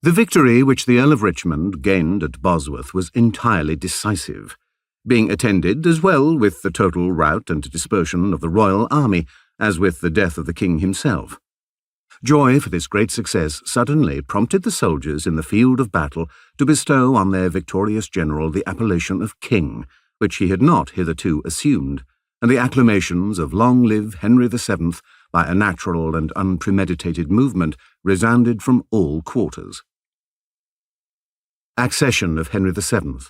The victory which the Earl of Richmond gained at Bosworth was entirely decisive, being attended as well with the total rout and dispersion of the royal army as with the death of the king himself. Joy for this great success suddenly prompted the soldiers in the field of battle to bestow on their victorious general the appellation of king, which he had not hitherto assumed, and the acclamations of "Long live Henry VII" by a natural and unpremeditated movement resounded from all quarters. Accession of Henry VII.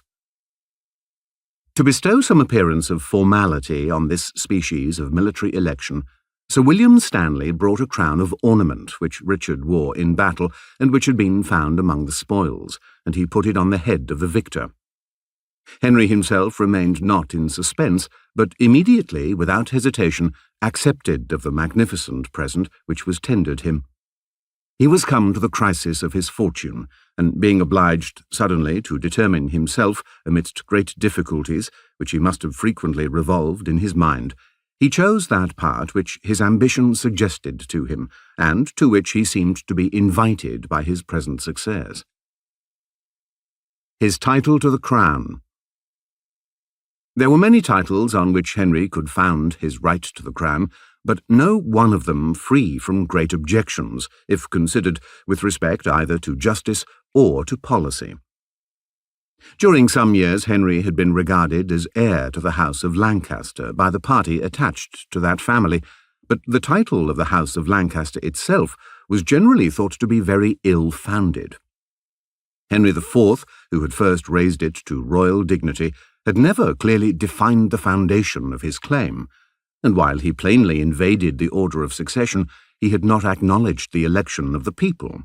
To bestow some appearance of formality on this species of military election, Sir William Stanley brought a crown of ornament which Richard wore in battle and which had been found among the spoils, and he put it on the head of the victor. Henry himself remained not in suspense, but immediately, without hesitation, accepted of the magnificent present which was tendered him. He was come to the crisis of his fortune, and being obliged suddenly to determine himself amidst great difficulties, which he must have frequently revolved in his mind, he chose that part which his ambition suggested to him, and to which he seemed to be invited by his present success. His title to the crown. There were many titles on which Henry could found his right to the crown, but no one of them free from great objections, if considered with respect either to justice or to policy. During some years Henry had been regarded as heir to the House of Lancaster by the party attached to that family, but the title of the House of Lancaster itself was generally thought to be very ill-founded. Henry IV, who had first raised it to royal dignity, had never clearly defined the foundation of his claim, and while he plainly invaded the order of succession, he had not acknowledged the election of the people.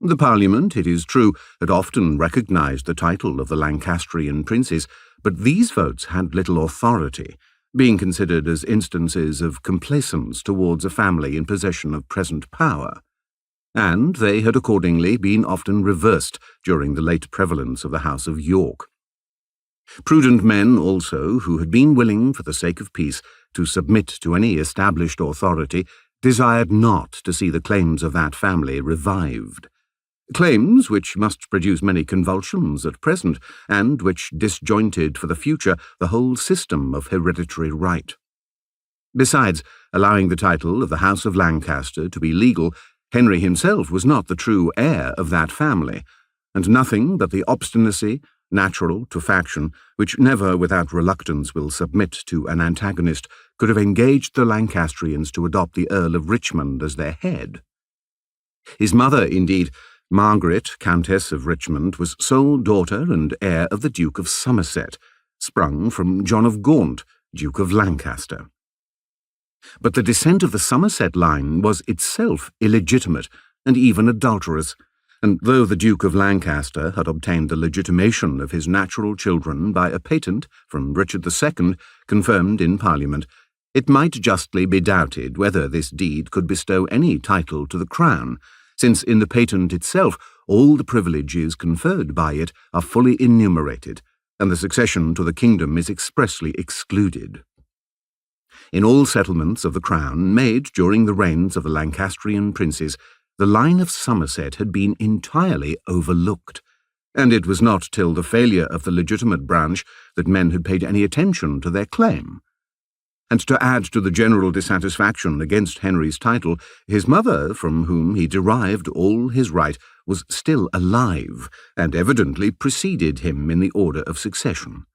The Parliament, it is true, had often recognized the title of the Lancastrian princes, but these votes had little authority, being considered as instances of complaisance towards a family in possession of present power, and they had accordingly been often reversed during the late prevalence of the House of York. Prudent men also, who had been willing, for the sake of peace, to submit to any established authority, desired not to see the claims of that family revived. Claims which must produce many convulsions at present, and which disjointed for the future the whole system of hereditary right. Besides, allowing the title of the House of Lancaster to be legal, Henry himself was not the true heir of that family, and nothing but the obstinacy, natural to faction, which never without reluctance will submit to an antagonist, could have engaged the Lancastrians to adopt the Earl of Richmond as their head. His mother, indeed, Margaret, Countess of Richmond, was sole daughter and heir of the Duke of Somerset, sprung from John of Gaunt, Duke of Lancaster. But the descent of the Somerset line was itself illegitimate and even adulterous, and though the Duke of Lancaster had obtained the legitimation of his natural children by a patent from Richard II, confirmed in Parliament, it might justly be doubted whether this deed could bestow any title to the crown, since in the patent itself all the privileges conferred by it are fully enumerated, and the succession to the kingdom is expressly excluded. In all settlements of the crown made during the reigns of the Lancastrian princes, the line of Somerset had been entirely overlooked, and it was not till the failure of the legitimate branch that men had paid any attention to their claim. And to add to the general dissatisfaction against Henry's title, his mother, from whom he derived all his right, was still alive, and evidently preceded him in the order of succession.